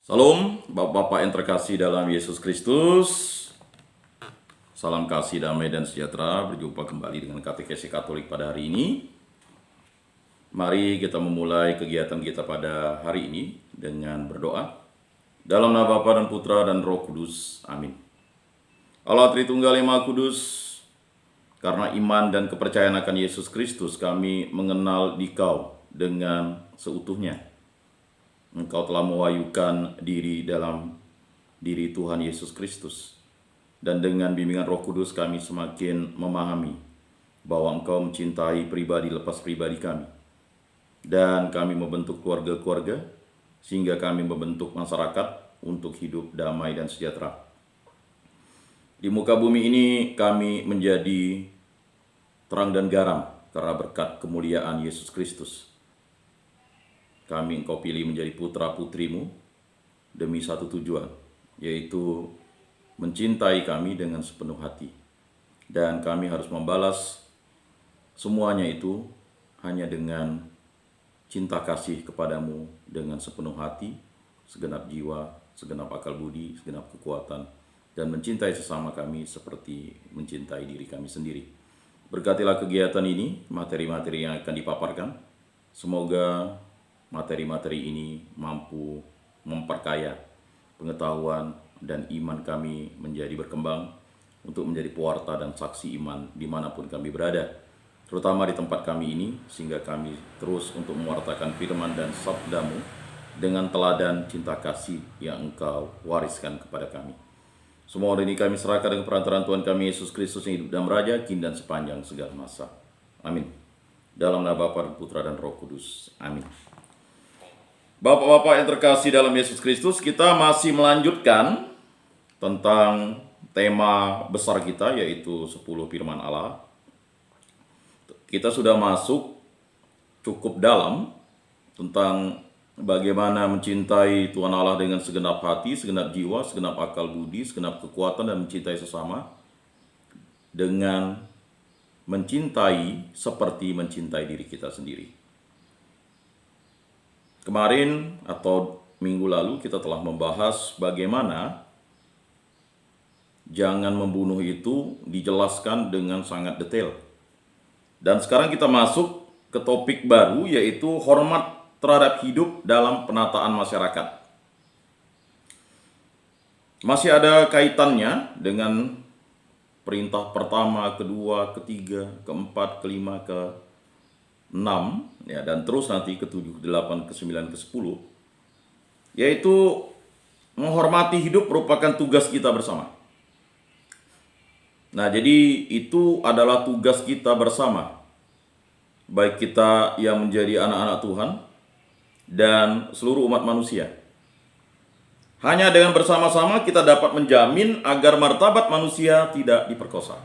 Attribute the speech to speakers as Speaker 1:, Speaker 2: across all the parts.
Speaker 1: Salam, Bapak-Bapak yang terkasih dalam Yesus Kristus. Salam kasih, damai, dan sejahtera. Berjumpa kembali dengan Katekesi Katolik pada hari ini. Mari kita memulai kegiatan kita pada hari ini dengan berdoa. Dalam nama Bapa dan Putra dan Roh Kudus. Amin. Allah Tritunggal yang Maha Kudus, karena iman dan kepercayaan akan Yesus Kristus, kami mengenal Dikau dengan seutuhnya. Engkau telah mewahyukan diri dalam diri Tuhan Yesus Kristus. Dan dengan bimbingan Roh Kudus kami semakin memahami bahwa Engkau mencintai pribadi lepas pribadi kami. Dan kami membentuk keluarga-keluarga sehingga kami membentuk masyarakat untuk hidup damai dan sejahtera. Di muka bumi ini kami menjadi terang dan garam karena berkat kemuliaan Yesus Kristus. Kami Engkau pilih menjadi putra-putrimu demi satu tujuan, yaitu mencintai kami dengan sepenuh hati. Dan kami harus membalas semuanya itu hanya dengan cinta kasih kepadamu dengan sepenuh hati, segenap jiwa, segenap akal budi, segenap kekuatan, dan mencintai sesama kami seperti mencintai diri kami sendiri. Berkatilah kegiatan ini, materi-materi yang akan dipaparkan. Semoga materi-materi ini mampu memperkaya pengetahuan dan iman kami menjadi berkembang untuk menjadi pewarta dan saksi iman dimanapun kami berada, terutama di tempat kami ini, sehingga kami terus untuk mewartakan firman dan sabdamu dengan teladan cinta kasih yang Engkau wariskan kepada kami. Semua ini kami serahkan dengan perantaraan Tuhan kami Yesus Kristus yang hidup dan meraja kini dan sepanjang segala masa. Amin. Dalam nama Bapa dan Putra dan Roh Kudus. Amin. Bapak-bapak yang terkasih dalam Yesus Kristus, kita masih melanjutkan tentang tema besar kita, yaitu 10 firman Allah. Kita sudah masuk cukup dalam tentang bagaimana mencintai Tuhan Allah dengan segenap hati, segenap jiwa, segenap akal budi, segenap kekuatan, dan mencintai sesama dengan mencintai seperti mencintai diri kita sendiri. Kemarin atau minggu lalu kita telah membahas bagaimana jangan membunuh itu dijelaskan dengan sangat detail. Dan sekarang kita masuk ke topik baru, yaitu hormat terhadap hidup dalam penataan masyarakat. Masih ada kaitannya dengan perintah pertama, kedua, ketiga, keempat, kelima, ke-6, ya, dan terus nanti ke-7, ke-8, ke-9, ke-10, yaitu menghormati hidup merupakan tugas kita bersama. Nah, jadi itu adalah tugas kita bersama, baik kita yang menjadi anak-anak Tuhan dan seluruh umat manusia. Hanya dengan bersama-sama kita dapat menjamin agar martabat manusia tidak diperkosa.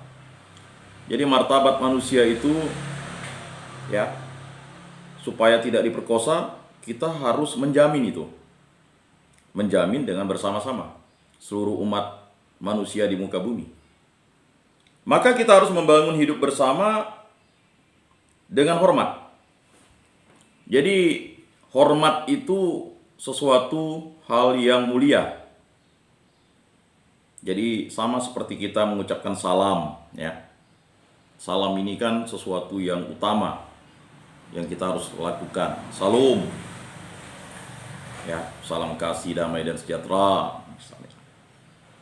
Speaker 1: Jadi martabat manusia itu, ya, supaya tidak diperkosa, kita harus menjamin itu. Menjamin dengan bersama-sama seluruh umat manusia di muka bumi. Maka kita harus membangun hidup bersama dengan hormat. Jadi hormat itu sesuatu hal yang mulia. Jadi sama seperti kita mengucapkan salam, ya. Salam ini kan sesuatu yang utama yang kita harus lakukan. Salam, ya, salam kasih, damai, dan sejahtera.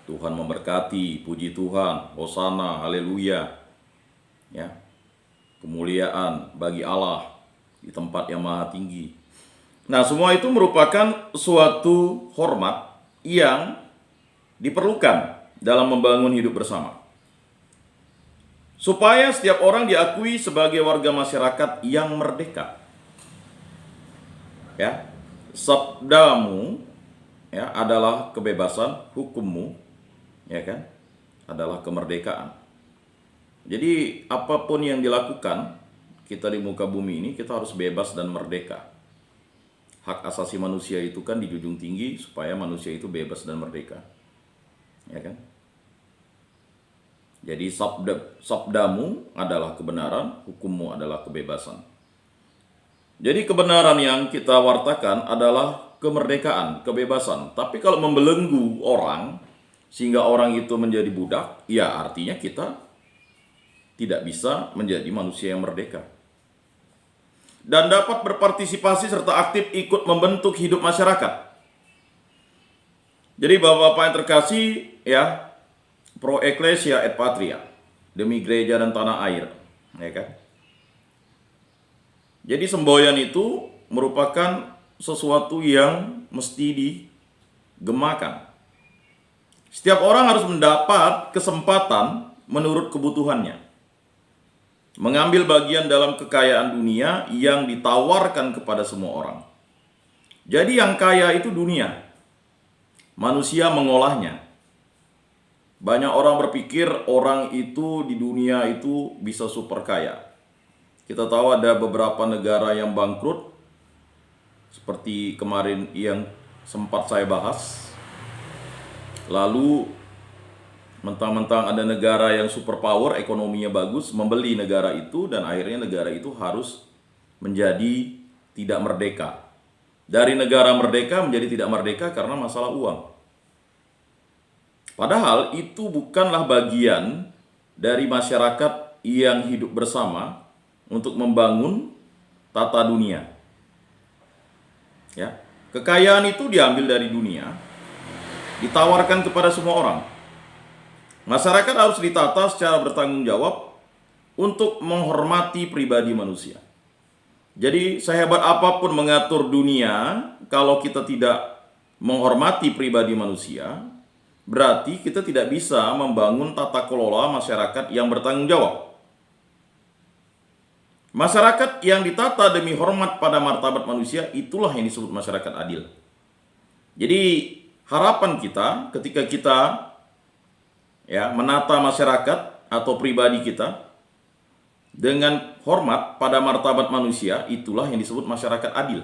Speaker 1: Tuhan memberkati, puji Tuhan, hosana, haleluya, ya, kemuliaan bagi Allah di tempat yang maha tinggi. Nah, semua itu merupakan suatu hormat yang diperlukan dalam membangun hidup bersama, supaya setiap orang diakui sebagai warga masyarakat yang merdeka. Ya, sabdamu, ya, adalah kebebasan, hukummu, ya kan, adalah kemerdekaan. Jadi apapun yang dilakukan kita di muka bumi ini, kita harus bebas dan merdeka. Hak asasi manusia itu kan dijunjung tinggi supaya manusia itu bebas dan merdeka, ya kan. Jadi sabdamu adalah kebenaran, hukummu adalah kebebasan. Jadi kebenaran yang kita wartakan adalah kemerdekaan, kebebasan. Tapi kalau membelenggu orang sehingga orang itu menjadi budak, ya artinya kita tidak bisa menjadi manusia yang merdeka. Dan dapat berpartisipasi serta aktif ikut membentuk hidup masyarakat. Jadi Bapak-bapak yang terkasih, ya, pro ecclesia et patria, demi gereja dan tanah air, ya kan? Jadi semboyan itu merupakan sesuatu yang mesti digemakan. Setiap orang harus mendapat kesempatan menurut kebutuhannya, mengambil bagian dalam kekayaan dunia yang ditawarkan kepada semua orang. Jadi yang kaya itu dunia. Manusia mengolahnya. Banyak orang berpikir orang itu di dunia itu bisa super kaya. Kita tahu ada beberapa negara yang bangkrut, seperti kemarin yang sempat saya bahas. Lalu mentang-mentang ada negara yang superpower, ekonominya bagus, membeli negara itu, dan akhirnya negara itu harus menjadi tidak merdeka. Dari negara merdeka menjadi tidak merdeka karena masalah uang. Padahal itu bukanlah bagian dari masyarakat yang hidup bersama untuk membangun tata dunia. Ya, kekayaan itu diambil dari dunia, ditawarkan kepada semua orang. Masyarakat harus ditata secara bertanggung jawab untuk menghormati pribadi manusia. Jadi sehebat apapun mengatur dunia, kalau kita tidak menghormati pribadi manusia, berarti kita tidak bisa membangun tata kelola masyarakat yang bertanggung jawab. Masyarakat yang ditata demi hormat pada martabat manusia, itulah yang disebut masyarakat adil. Jadi harapan kita ketika kita menata masyarakat atau pribadi kita dengan hormat pada martabat manusia, itulah yang disebut masyarakat adil.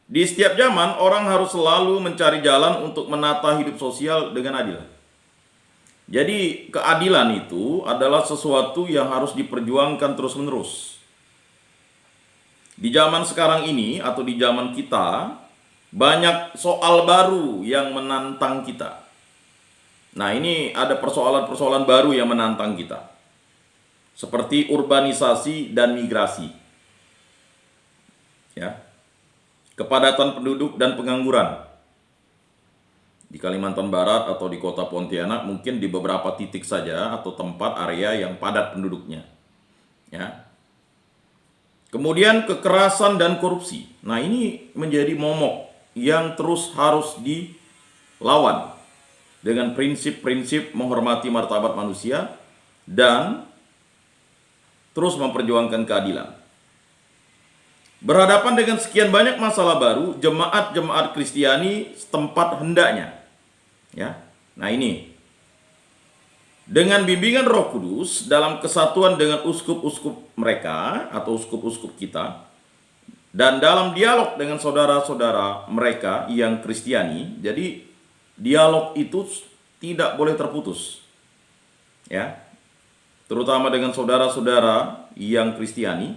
Speaker 1: Di setiap zaman, orang harus selalu mencari jalan untuk menata hidup sosial dengan adil. Jadi, keadilan itu adalah sesuatu yang harus diperjuangkan terus-menerus. Di zaman sekarang ini, atau di zaman kita, banyak soal baru yang menantang kita. Nah, ini ada persoalan-persoalan baru yang menantang kita. Seperti urbanisasi dan migrasi. Ya. Kepadatan penduduk dan pengangguran. Di Kalimantan Barat atau di kota Pontianak mungkin di beberapa titik saja atau tempat area yang padat penduduknya. Ya. Kemudian kekerasan dan korupsi. Nah, ini menjadi momok yang terus harus dilawan dengan prinsip-prinsip menghormati martabat manusia dan terus memperjuangkan keadilan. Berhadapan dengan sekian banyak masalah baru, jemaat-jemaat Kristiani setempat hendaknya. Ya. Nah ini, dengan bimbingan Roh Kudus dalam kesatuan dengan uskup-uskup mereka atau uskup-uskup kita, dan dalam dialog dengan saudara-saudara mereka yang Kristiani, jadi dialog itu tidak boleh terputus. Ya. Terutama dengan saudara-saudara yang Kristiani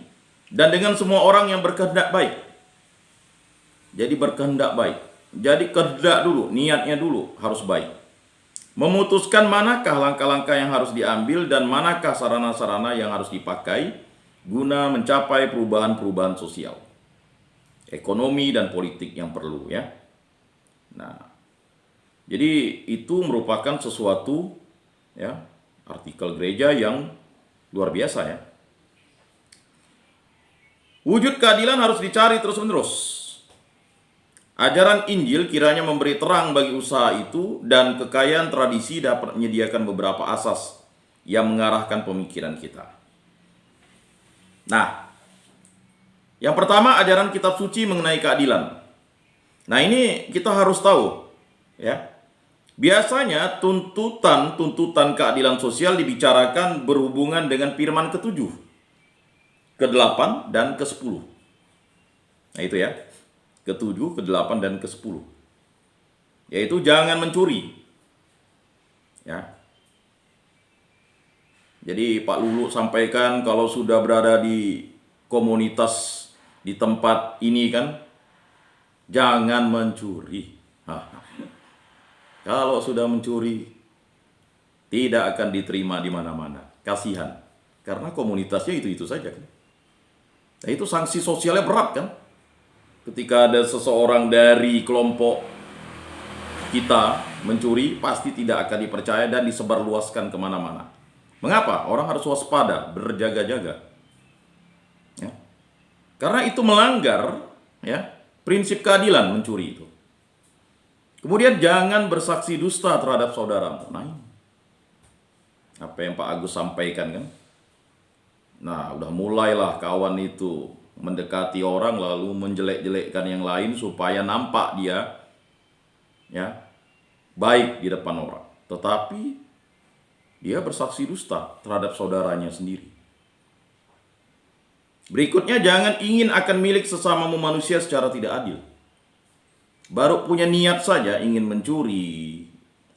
Speaker 1: dan dengan semua orang yang berkehendak baik. Jadi berkehendak baik. Jadi kehendak dulu, niatnya dulu harus baik. Memutuskan manakah langkah-langkah yang harus diambil dan manakah sarana-sarana yang harus dipakai guna mencapai perubahan-perubahan sosial, ekonomi dan politik yang perlu, ya. Nah, jadi itu merupakan sesuatu, ya, artikel gereja yang luar biasa, ya. Wujud keadilan harus dicari terus-menerus. Ajaran Injil kiranya memberi terang bagi usaha itu, dan kekayaan tradisi dapat menyediakan beberapa asas yang mengarahkan pemikiran kita. Nah, yang pertama ajaran kitab suci mengenai keadilan. Nah, ini kita harus tahu, ya. Biasanya tuntutan keadilan sosial dibicarakan berhubungan dengan firman ke-7, ke-8, dan ke-10. Nah itu ya, ke-7, ke-8, dan ke-10. Yaitu jangan mencuri. Ya. Jadi Pak Lulu sampaikan kalau sudah berada di komunitas di tempat ini kan, Jangan mencuri. Kalau sudah mencuri, tidak akan diterima di mana-mana. Kasihan. Karena komunitasnya itu-itu saja. Nah, itu sanksi sosialnya berat kan? Ketika ada seseorang dari kelompok kita mencuri, pasti tidak akan dipercaya dan disebarluaskan kemana-mana. Mengapa? Orang harus waspada, berjaga-jaga. Ya. Karena itu melanggar ya prinsip keadilan mencuri itu. Kemudian jangan bersaksi dusta terhadap saudaramu. Nah, ini apa yang Pak Agus sampaikan kan? Nah, udah mulailah kawan itu mendekati orang lalu menjelek-jelekkan yang lain supaya nampak dia ya baik di depan orang. Tetapi dia bersaksi dusta terhadap saudaranya sendiri. Berikutnya, jangan ingin akan milik sesamamu manusia secara tidak adil. Baru punya niat saja ingin mencuri,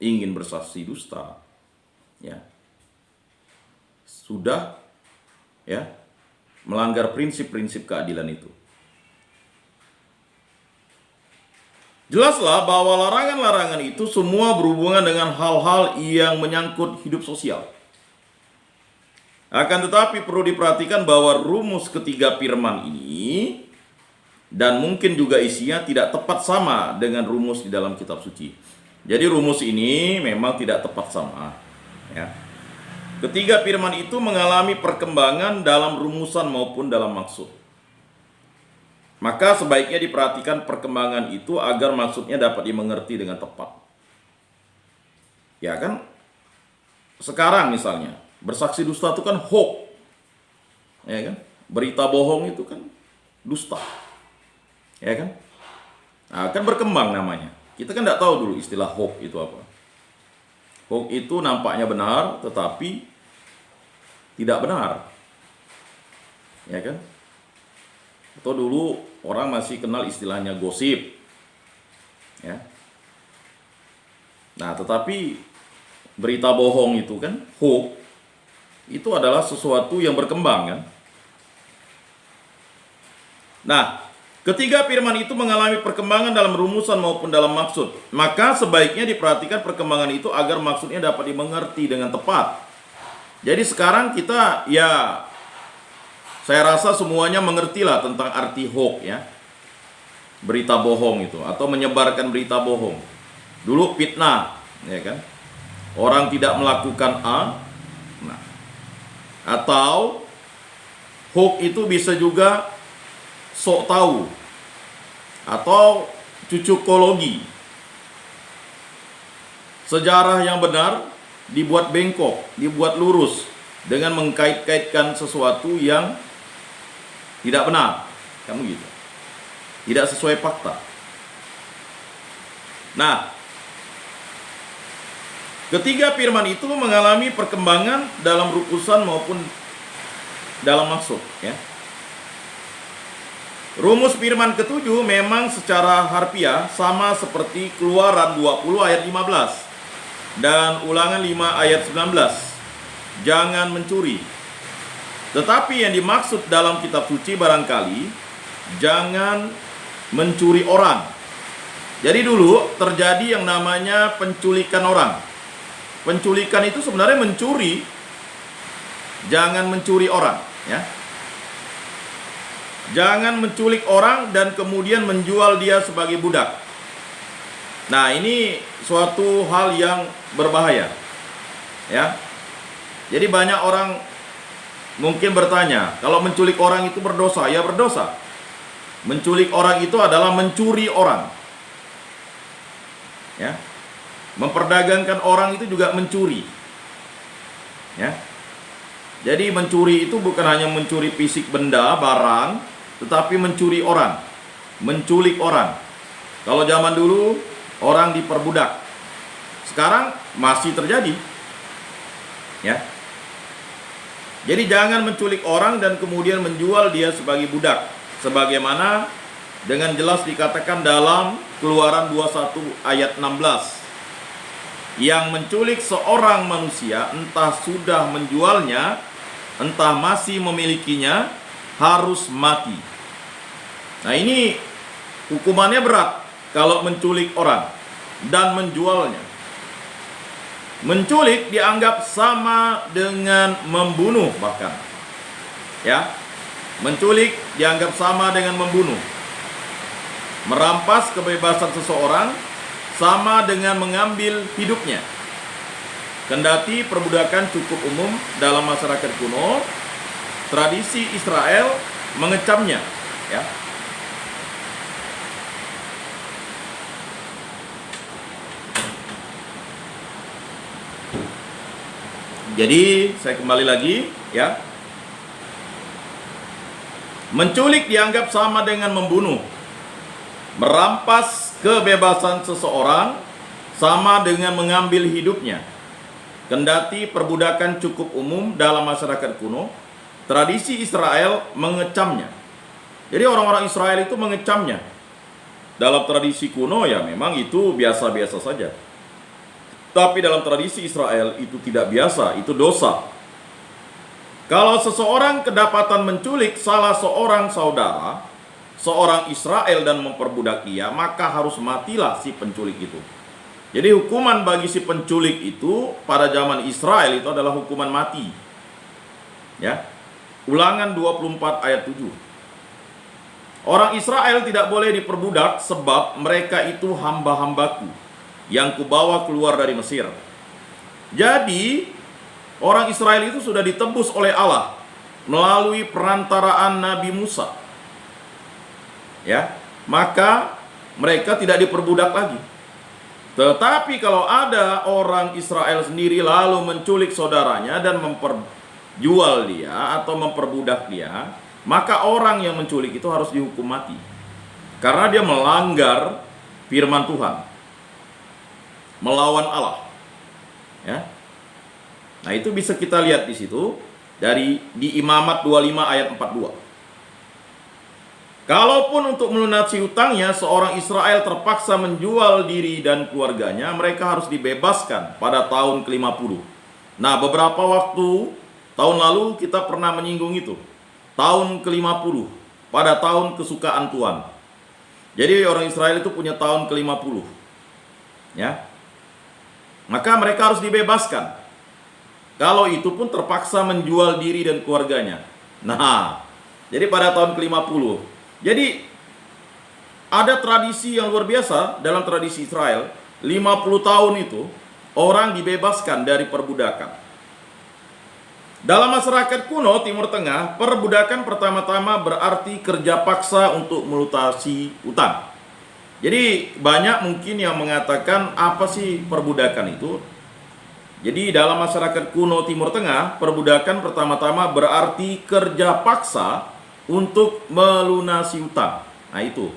Speaker 1: ingin bersaksi dusta, ya sudah ya melanggar prinsip-prinsip keadilan itu. Jelaslah bahwa larangan-larangan itu semua berhubungan dengan hal-hal yang menyangkut hidup sosial. Akan tetapi perlu diperhatikan bahwa rumus ketiga firman ini dan mungkin juga isinya tidak tepat sama dengan rumus di dalam kitab suci. Jadi rumus ini memang tidak tepat sama. Ya. Ketiga firman itu mengalami perkembangan dalam rumusan maupun dalam maksud. Maka sebaiknya diperhatikan perkembangan itu agar maksudnya dapat dimengerti dengan tepat. Ya kan? Sekarang misalnya, bersaksi dusta itu kan hoax. Ya kan? Berita bohong itu kan dusta. Ya kan? Nah, kan berkembang namanya. Kita kan tidak tahu dulu istilah hoax itu apa. Hoax itu nampaknya benar, tetapi tidak benar. Ya kan? Atau dulu orang masih kenal istilahnya gosip. Ya. Nah, tetapi berita bohong itu kan, hoax, itu adalah sesuatu yang berkembang kan. Nah, ketiga firman itu mengalami perkembangan dalam rumusan maupun dalam maksud. Maka sebaiknya diperhatikan perkembangan itu agar maksudnya dapat dimengerti dengan tepat. Jadi sekarang kita ya saya rasa semuanya mengertilah tentang arti hoax ya. Berita bohong itu atau menyebarkan berita bohong. Dulu fitnah, ya kan? Orang tidak melakukan A. Nah, atau hoax itu bisa juga sok tahu atau cucukologi. Sejarah yang benar dibuat bengkok, dibuat lurus dengan mengkait-kaitkan sesuatu yang tidak benar, kamu gitu. Tidak sesuai fakta. Nah, ketiga firman itu mengalami perkembangan dalam rumusan maupun dalam maksud, ya. Rumus firman ketujuh memang secara harfiah sama seperti Keluaran 20 ayat 15 dan Ulangan 5 ayat 19. Jangan mencuri. Tetapi yang dimaksud dalam kitab suci barangkali jangan mencuri orang. Jadi dulu terjadi yang namanya penculikan orang. Penculikan itu sebenarnya mencuri. Jangan mencuri orang, ya. Jangan menculik orang dan kemudian menjual dia sebagai budak. Nah, ini suatu hal yang berbahaya. Ya. Jadi banyak orang mungkin bertanya, kalau menculik orang itu berdosa? Ya berdosa. Menculik orang itu adalah mencuri orang. Ya. Memperdagangkan orang itu juga mencuri. Ya. Jadi mencuri itu bukan hanya mencuri fisik benda, barang, tetapi mencuri orang, menculik orang. Kalau zaman dulu orang diperbudak. Sekarang masih terjadi. Ya. Jadi jangan menculik orang dan kemudian menjual dia sebagai budak. Sebagaimana dengan jelas dikatakan dalam Keluaran 21 ayat 16. Yang menculik seorang manusia, entah sudah menjualnya, entah masih memilikinya, harus mati. Nah, ini Hukumannya berat kalau menculik orang dan menjualnya. Menculik dianggap sama dengan membunuh bahkan. Ya. Menculik dianggap sama dengan membunuh. Merampas kebebasan seseorang sama dengan mengambil hidupnya. Kendati perbudakan cukup umum dalam masyarakat kuno, tradisi Israel mengecamnya, ya. Jadi, saya kembali lagi, ya. Menculik dianggap sama dengan membunuh. Merampas kebebasan seseorang sama dengan mengambil hidupnya. Kendati perbudakan cukup umum dalam masyarakat kuno, tradisi Israel mengecamnya. Jadi orang-orang Israel itu mengecamnya. Dalam tradisi kuno ya memang itu biasa-biasa saja. Tapi dalam tradisi Israel itu tidak biasa, itu dosa. Kalau seseorang kedapatan menculik salah seorang saudara, seorang Israel dan memperbudak dia, maka harus matilah si penculik itu. Jadi hukuman bagi si penculik itu pada zaman Israel itu adalah hukuman mati. Ya. Ulangan 24 ayat 7. Orang Israel tidak boleh diperbudak sebab mereka itu hamba-hambaku yang kubawa keluar dari Mesir. Jadi orang Israel itu sudah ditebus oleh Allah melalui perantaraan Nabi Musa. Ya, maka mereka tidak diperbudak lagi. Tetapi kalau ada orang Israel sendiri lalu menculik saudaranya dan memperjual dia atau memperbudak dia, maka orang yang menculik itu harus dihukum mati. Karena dia melanggar firman Tuhan. Melawan Allah. Ya. Nah, itu bisa kita lihat di situ di Imamat 25 ayat 42. Kalaupun untuk melunasi hutangnya seorang Israel terpaksa menjual diri dan keluarganya, mereka harus dibebaskan pada tahun ke-50. Nah, beberapa waktu tahun lalu kita pernah menyinggung itu. Tahun ke-50 pada tahun kesukaan Tuhan. Jadi orang Israel itu punya tahun ke-50. Ya. Maka mereka harus dibebaskan. Kalau itu pun terpaksa menjual diri dan keluarganya. Nah, jadi pada tahun ke-50. Jadi ada tradisi yang luar biasa dalam tradisi Israel. 50 tahun itu orang dibebaskan dari perbudakan. Dalam masyarakat kuno Timur Tengah, perbudakan pertama-tama berarti kerja paksa untuk melunasi utang. Jadi banyak mungkin yang mengatakan apa sih perbudakan itu? Jadi dalam masyarakat kuno Timur Tengah, perbudakan pertama-tama berarti kerja paksa untuk melunasi utang. Nah itu.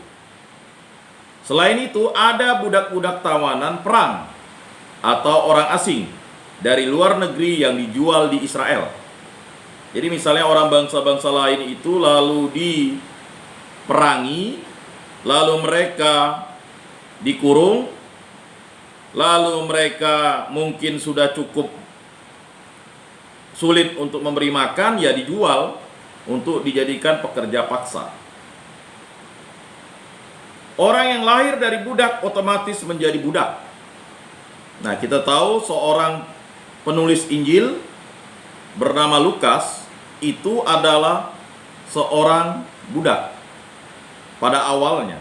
Speaker 1: Selain itu ada budak-budak tawanan perang atau orang asing dari luar negeri yang dijual di Israel. Jadi misalnya orang bangsa-bangsa lain itu lalu diperangi, lalu mereka dikurung, lalu mereka mungkin sudah cukup sulit untuk memberi makan, ya dijual untuk dijadikan pekerja paksa. Orang yang lahir dari budak otomatis menjadi budak. Nah, kita tahu seorang penulis Injil bernama Lukas itu adalah seorang budak pada awalnya.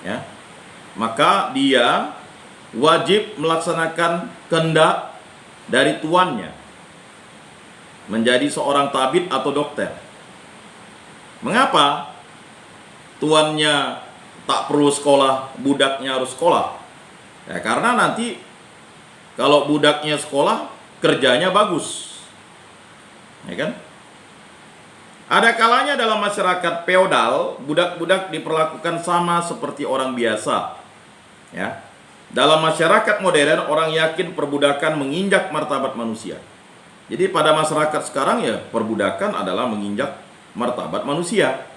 Speaker 1: Ya. Maka dia wajib melaksanakan kehendak dari tuannya, menjadi seorang tabib atau dokter. Mengapa tuannya tak perlu sekolah, budaknya harus sekolah? Ya, karena nanti kalau budaknya sekolah, kerjanya bagus. Ya kan? Ada kalanya dalam masyarakat feodal, budak-budak diperlakukan sama seperti orang biasa. Ya. Dalam masyarakat modern, orang yakin perbudakan menginjak martabat manusia. Jadi pada masyarakat sekarang ya perbudakan adalah menginjak martabat manusia.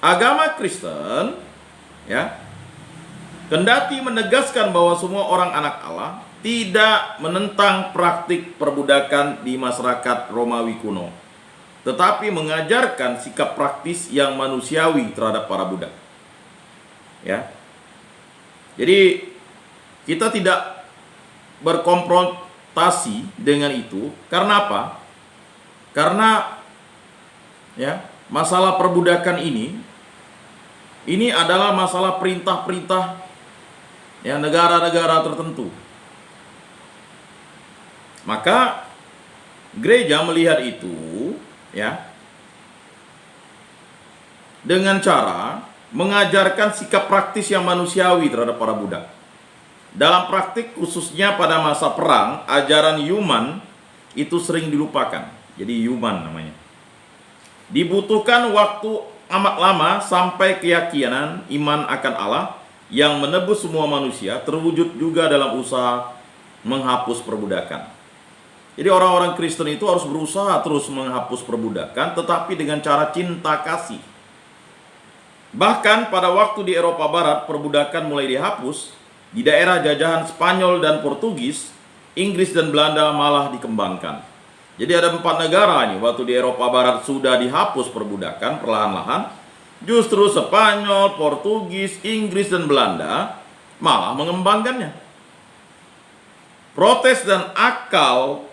Speaker 1: Agama Kristen ya kendati menegaskan bahwa semua orang anak Allah, tidak menentang praktik perbudakan di masyarakat Romawi kuno, tetapi mengajarkan sikap praktis yang manusiawi terhadap para budak. Ya. Jadi kita tidak berkonfrontasi dengan itu karena apa? Karena ya, masalah perbudakan ini adalah masalah perintah-perintah ya negara-negara tertentu. Maka gereja melihat itu ya dengan cara mengajarkan sikap praktis yang manusiawi terhadap para budak. Dalam praktik khususnya pada masa perang, ajaran Yuman itu sering dilupakan. Jadi Yuman namanya. Dibutuhkan waktu amat lama sampai keyakinan iman akan Allah yang menebus semua manusia terwujud juga dalam usaha menghapus perbudakan. Jadi orang-orang Kristen itu harus berusaha terus menghapus perbudakan, tetapi dengan cara cinta kasih. Bahkan pada waktu di Eropa Barat perbudakan mulai dihapus, di daerah jajahan Spanyol dan Portugis, Inggris dan Belanda malah dikembangkan. Jadi ada 4 negara nih, waktu di Eropa Barat sudah dihapus perbudakan perlahan-lahan, justru Spanyol, Portugis, Inggris dan Belanda malah mengembangkannya. Protes dan akal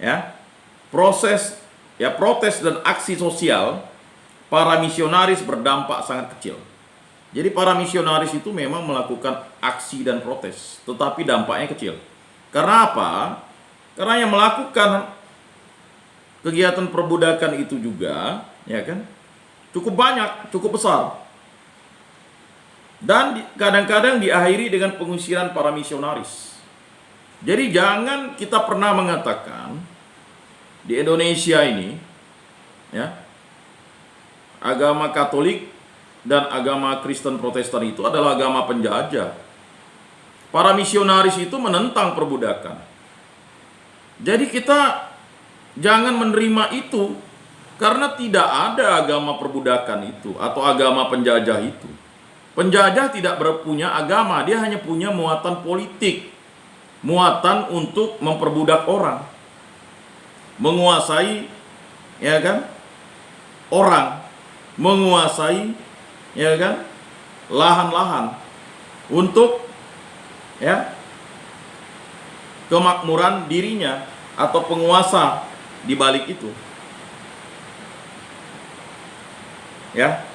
Speaker 1: ya, protes dan aksi sosial para misionaris berdampak sangat kecil. Jadi para misionaris itu memang melakukan aksi dan protes, tetapi dampaknya kecil. Karena apa? Karena yang melakukan kegiatan perbudakan itu juga, ya kan, cukup banyak, cukup besar. Dan kadang-kadang diakhiri dengan pengusiran para misionaris. Jadi jangan kita pernah mengatakan di Indonesia ini, ya, agama Katolik dan agama Kristen Protestan itu adalah agama penjajah. Para misionaris itu menentang perbudakan. Jadi kita jangan menerima itu, karena tidak ada agama perbudakan itu atau agama penjajah itu. Penjajah tidak punya agama, dia hanya punya muatan politik, muatan untuk memperbudak orang, menguasai, ya kan, orang, menguasai, ya kan, lahan-lahan untuk ya kemakmuran dirinya atau penguasa di balik itu. Ya.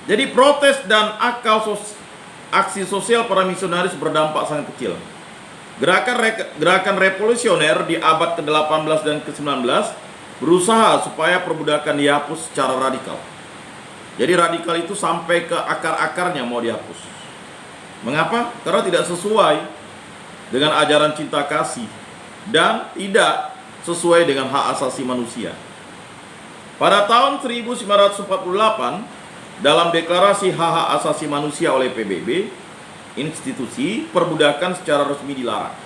Speaker 1: Jadi protes dan aksi sosial para misionaris berdampak sangat kecil. Gerakan revolusioner di abad ke-18 dan ke-19 berusaha supaya perbudakan dihapus secara radikal. Jadi radikal itu sampai ke akar-akarnya mau dihapus. Mengapa? Karena tidak sesuai dengan ajaran cinta kasih dan tidak sesuai dengan hak asasi manusia. Pada tahun 1948, dalam deklarasi hak-hak asasi manusia oleh PBB, institusi perbudakan secara resmi dilarang.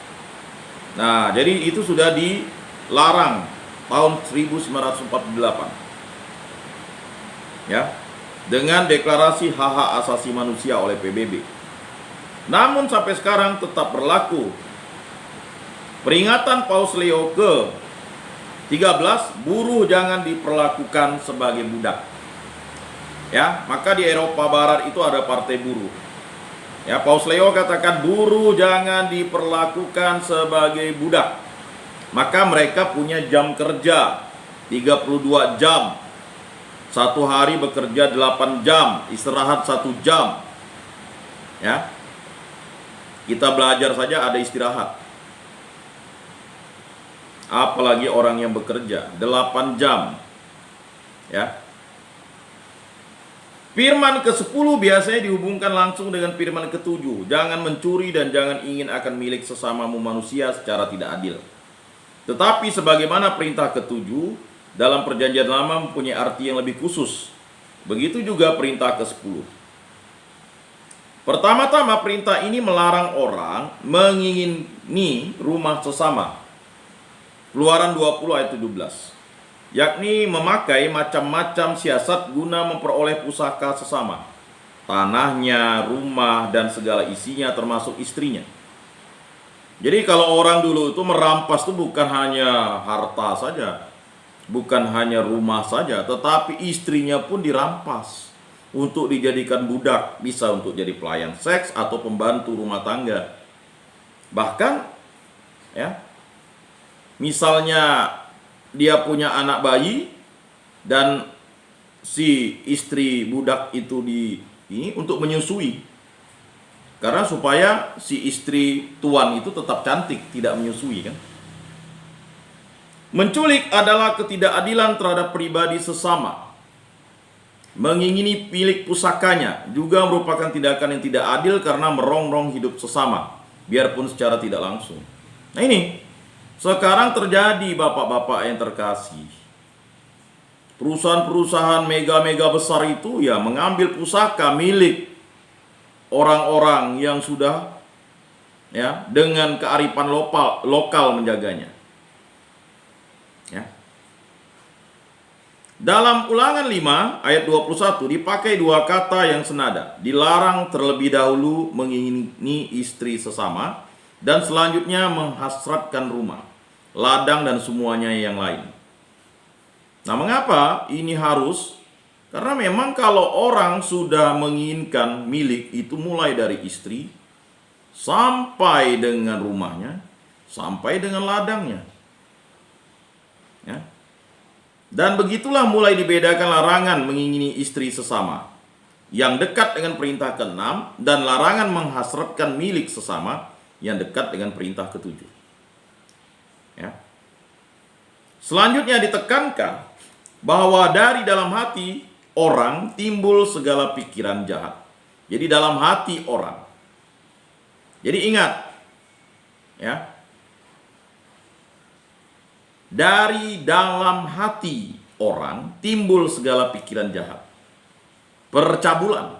Speaker 1: Nah, jadi itu sudah dilarang tahun 1948. Ya, dengan deklarasi hak-hak asasi manusia oleh PBB. Namun sampai sekarang tetap berlaku. Peringatan Paus Leo ke-13, buruh jangan diperlakukan sebagai budak. Ya, maka di Eropa Barat itu ada partai buruh. Ya, Paus Leo katakan buruh jangan diperlakukan sebagai budak. Maka mereka punya jam kerja 32 jam. Satu hari bekerja 8 jam, istirahat 1 jam. Ya. Kita belajar saja ada istirahat. Apalagi orang yang bekerja 8 jam. Ya. Firman ke-10 biasanya dihubungkan langsung dengan firman ke-7. Jangan mencuri dan jangan ingin akan milik sesamamu manusia secara tidak adil. Tetapi sebagaimana perintah ke-7 dalam perjanjian lama mempunyai arti yang lebih khusus. Begitu juga perintah ke-10. Pertama-tama perintah ini melarang orang mengingini rumah sesama. Keluaran 20 ayat 17. Yakni memakai macam-macam siasat guna memperoleh pusaka sesama, tanahnya, rumah, dan segala isinya termasuk istrinya. Jadi kalau orang dulu itu merampas itu bukan hanya harta saja, bukan hanya rumah saja, tetapi istrinya pun dirampas. untuk dijadikan budak, bisa untuk jadi pelayan seks atau pembantu rumah tangga. Bahkan ya, misalnya dia punya anak bayi dan si istri budak itu ini untuk menyusui. Karena supaya si istri tuan itu tetap cantik, tidak menyusui kan. Menculik adalah ketidakadilan terhadap pribadi sesama. Mengingini milik pusakanya juga merupakan tindakan yang tidak adil karena merongrong hidup sesama, biarpun secara tidak langsung. Nah ini, sekarang terjadi bapak-bapak yang terkasih. Perusahaan-perusahaan mega-mega besar itu ya mengambil pusaka milik orang-orang yang sudah ya dengan kearifan lokal menjaganya. Ya. Dalam Ulangan 5 ayat 21 dipakai dua kata yang senada. Dilarang terlebih dahulu mengingini istri sesama, dan selanjutnya menghasratkan rumah, ladang dan semuanya yang lain. Nah, mengapa ini harus? Karena memang kalau orang sudah menginginkan milik itu mulai dari istri sampai dengan rumahnya, sampai dengan ladangnya. Ya. Dan begitulah mulai dibedakan larangan mengingini istri sesama yang dekat dengan perintah ke-6 dan larangan menghasratkan milik sesama yang dekat dengan perintah ke-7. Ya. Selanjutnya ditekankan bahwa dari dalam hati orang timbul segala pikiran jahat. Jadi dalam hati orang. Jadi ingat, ya. Dari dalam hati orang timbul segala pikiran jahat. Percabulan,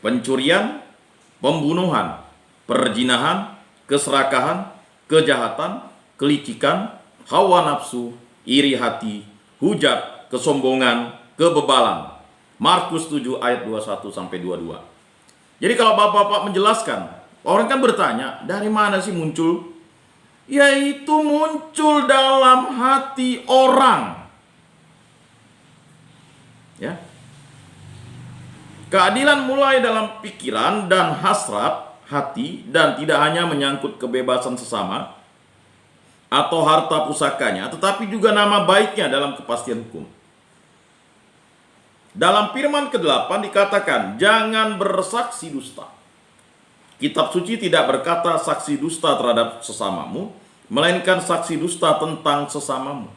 Speaker 1: pencurian, pembunuhan, perzinahan, keserakahan, kejahatan, kelicikan, hawa nafsu, iri hati, hujat, kesombongan, kebebalan. Markus 7 ayat 21 sampai 22. Jadi kalau bapak-bapak menjelaskan, orang kan bertanya, dari mana sih muncul? Yaitu muncul dalam hati orang. Ya. Keadilan mulai dalam pikiran dan hasrat hati, dan tidak hanya menyangkut kebebasan sesama atau harta pusakanya, tetapi juga nama baiknya dalam kepastian hukum. Dalam firman ke-8 dikatakan, jangan bersaksi dusta. Kitab suci tidak berkata saksi dusta terhadap sesamamu, melainkan saksi dusta tentang sesamamu.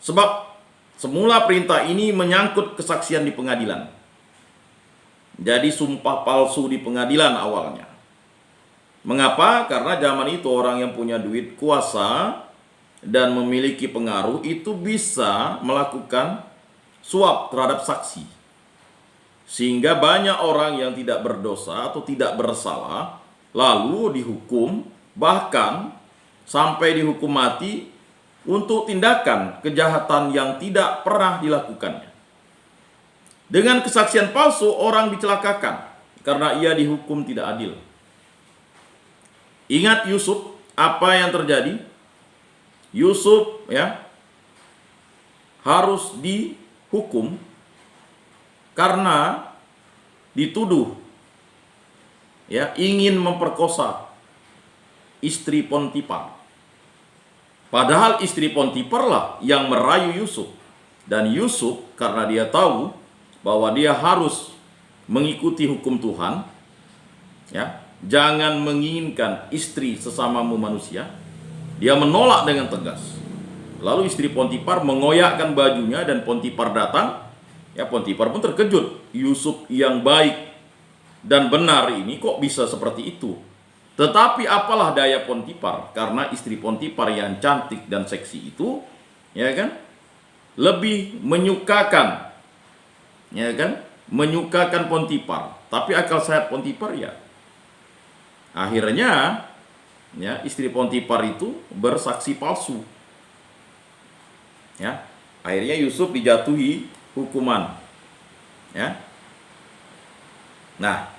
Speaker 1: Sebab semula perintah ini menyangkut kesaksian di pengadilan. Jadi sumpah palsu di pengadilan awalnya. Mengapa? Karena zaman itu orang yang punya duit, kuasa, dan memiliki pengaruh itu bisa melakukan suap terhadap saksi. Sehingga banyak orang yang tidak berdosa atau tidak bersalah lalu dihukum, bahkan sampai dihukum mati untuk tindakan kejahatan yang tidak pernah dilakukannya. Dengan kesaksian palsu orang dicelakakan karena ia dihukum tidak adil. Ingat Yusuf, apa yang terjadi? Yusuf ya harus dihukum karena dituduh ya ingin memperkosa istri Potifar. Padahal istri Potifar lah yang merayu Yusuf. Dan Yusuf karena dia tahu bahwa dia harus mengikuti hukum Tuhan, ya, jangan menginginkan istri sesamamu manusia, dia menolak dengan tegas. Lalu istri Potifar mengoyakkan bajunya dan Potifar datang. Ya, Potifar pun terkejut. Yusuf yang baik dan benar ini kok bisa seperti itu? Tetapi apalah daya Potifar, karena istri Potifar yang cantik dan seksi itu, ya kan, lebih menyukakan, ya kan, menyukakan Potifar. Tapi akal sehat Potifar ya, akhirnya ya istri Potifar itu bersaksi palsu. Ya, akhirnya Yusuf dijatuhi hukuman. Ya. Nah,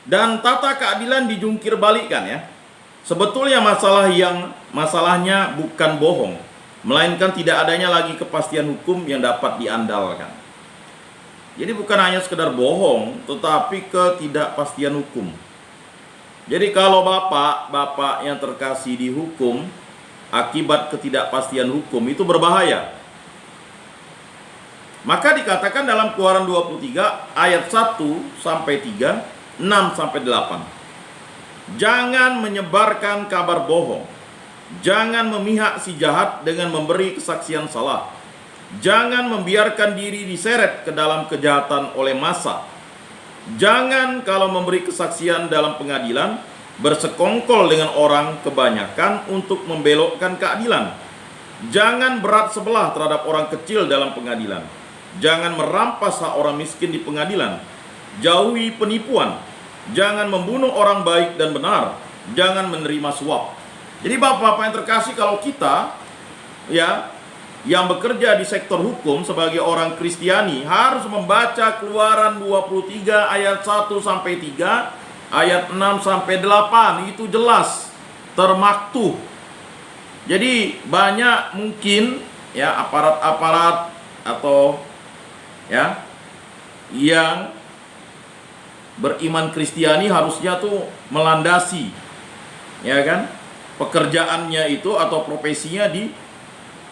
Speaker 1: dan tata keadilan dijungkir balikkan ya. Sebetulnya masalahnya bukan bohong, melainkan tidak adanya lagi kepastian hukum yang dapat diandalkan. Jadi bukan hanya sekedar bohong, tetapi ketidakpastian hukum. Jadi kalau bapak yang terkasih dihukum akibat ketidakpastian hukum, itu berbahaya. Maka dikatakan dalam Keluaran 23 ayat 1 sampai 3, 6 sampai 8. Jangan menyebarkan kabar bohong. Jangan memihak si jahat dengan memberi kesaksian salah. Jangan membiarkan diri diseret ke dalam kejahatan oleh massa. Jangan kalau memberi kesaksian dalam pengadilan bersekongkol dengan orang kebanyakan untuk membelokkan keadilan. Jangan berat sebelah terhadap orang kecil dalam pengadilan. Jangan merampas hak orang miskin di pengadilan. Jauhi penipuan. Jangan membunuh orang baik dan benar. Jangan menerima suap. Jadi bapak-bapak yang terkasih, kalau kita yang bekerja di sektor hukum sebagai orang Kristiani harus membaca Keluaran 23 ayat 1 sampai 3, ayat 6 sampai 8. Itu jelas termaktuh. Jadi banyak mungkin aparat-aparat atau yang beriman Kristiani harusnya tuh melandasi pekerjaannya itu atau profesinya di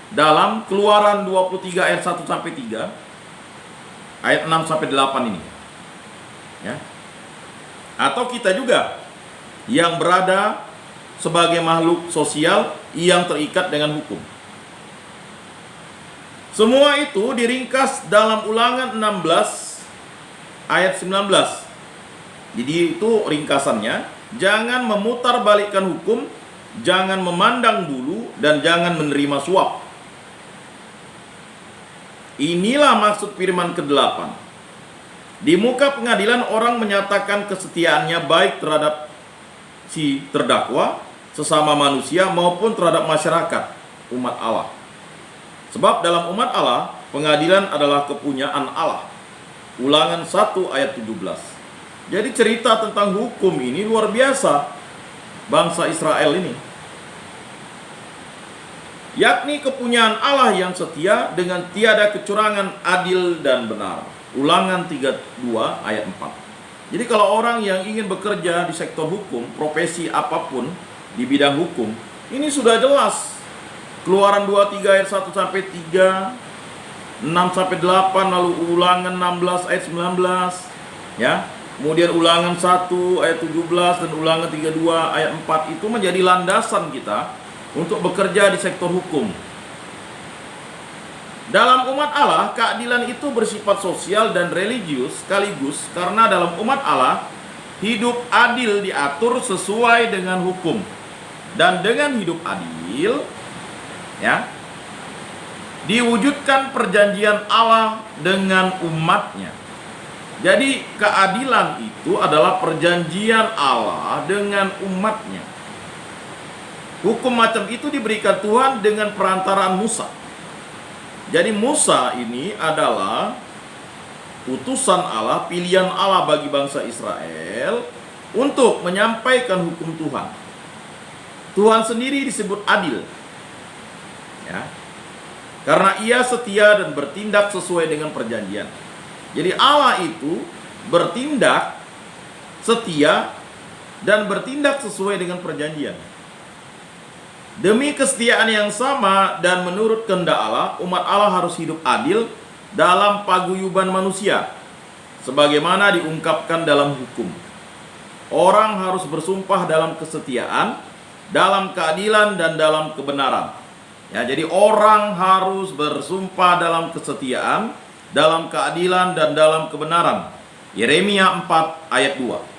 Speaker 1: dalam Keluaran 23 ayat 1 sampai 3, ayat 6 sampai 8 ini. Atau kita juga yang berada sebagai makhluk sosial yang terikat dengan hukum. Semua itu diringkas dalam Ulangan 16 ayat 19. Jadi itu ringkasannya. Jangan memutarbalikkan hukum, jangan memandang bulu, dan jangan menerima suap. Inilah maksud firman ke-8. Di muka pengadilan orang menyatakan kesetiaannya baik terhadap si terdakwa, sesama manusia, maupun terhadap masyarakat, umat Allah. Sebab dalam umat Allah, pengadilan adalah kepunyaan Allah. Ulangan 1 ayat 17. Jadi cerita tentang hukum ini luar biasa bangsa Israel ini. Yakni kepunyaan Allah yang setia dengan tiada kecurangan, adil dan benar. Ulangan 32 ayat 4. Jadi kalau orang yang ingin bekerja di sektor hukum, profesi apapun di bidang hukum, ini sudah jelas. Keluaran 23 ayat 1 sampai 3, 6 sampai 8, lalu Ulangan 16 ayat 19, Kemudian Ulangan 1 ayat 17 dan Ulangan 32 ayat 4 itu menjadi landasan kita untuk bekerja di sektor hukum. Dalam umat Allah, keadilan itu bersifat sosial dan religius sekaligus, karena dalam umat Allah hidup adil diatur sesuai dengan hukum. Dan dengan hidup adil diwujudkan perjanjian Allah dengan umatnya. Jadi keadilan itu adalah perjanjian Allah dengan umatnya. Hukum macam itu diberikan Tuhan dengan perantaraan Musa. Jadi Musa ini adalah utusan Allah, pilihan Allah bagi bangsa Israel untuk menyampaikan hukum Tuhan. Tuhan sendiri disebut adil, karena ia setia dan bertindak sesuai dengan perjanjian. Jadi Allah itu bertindak setia dan bertindak sesuai dengan perjanjian. Demi kesetiaan yang sama dan menurut kehendak Allah, umat Allah harus hidup adil dalam paguyuban manusia, sebagaimana diungkapkan dalam hukum. Orang harus bersumpah dalam kesetiaan, dalam keadilan dan dalam kebenaran. Jadi orang harus bersumpah dalam kesetiaan, dalam keadilan dan dalam kebenaran. Yeremia 4 ayat 2.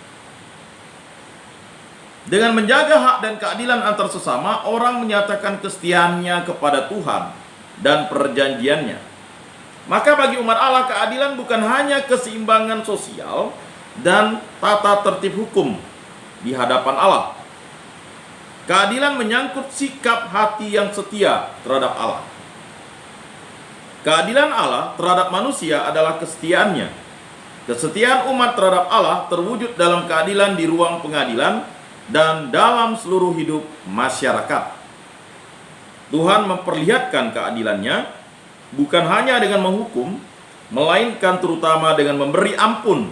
Speaker 1: Dengan menjaga hak dan keadilan antar sesama, orang menyatakan kesetiaannya kepada Tuhan dan perjanjiannya. Maka bagi umat Allah, keadilan bukan hanya keseimbangan sosial dan tata tertib hukum di hadapan Allah. Keadilan menyangkut sikap hati yang setia terhadap Allah. Keadilan Allah terhadap manusia adalah kesetiaannya. Kesetiaan umat terhadap Allah terwujud dalam keadilan di ruang pengadilan dan dalam seluruh hidup masyarakat. Tuhan memperlihatkan keadilannya bukan hanya dengan menghukum, melainkan terutama dengan memberi ampun.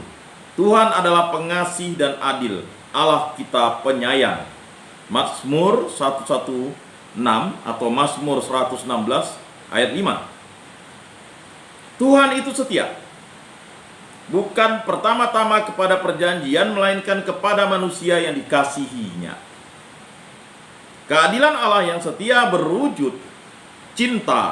Speaker 1: Tuhan adalah pengasih dan adil, Allah kita penyayang. Mazmur 116 atau Mazmur 116 ayat 5. Tuhan itu setia, bukan pertama-tama kepada perjanjian, melainkan kepada manusia yang dikasihinya. Keadilan Allah yang setia berwujud cinta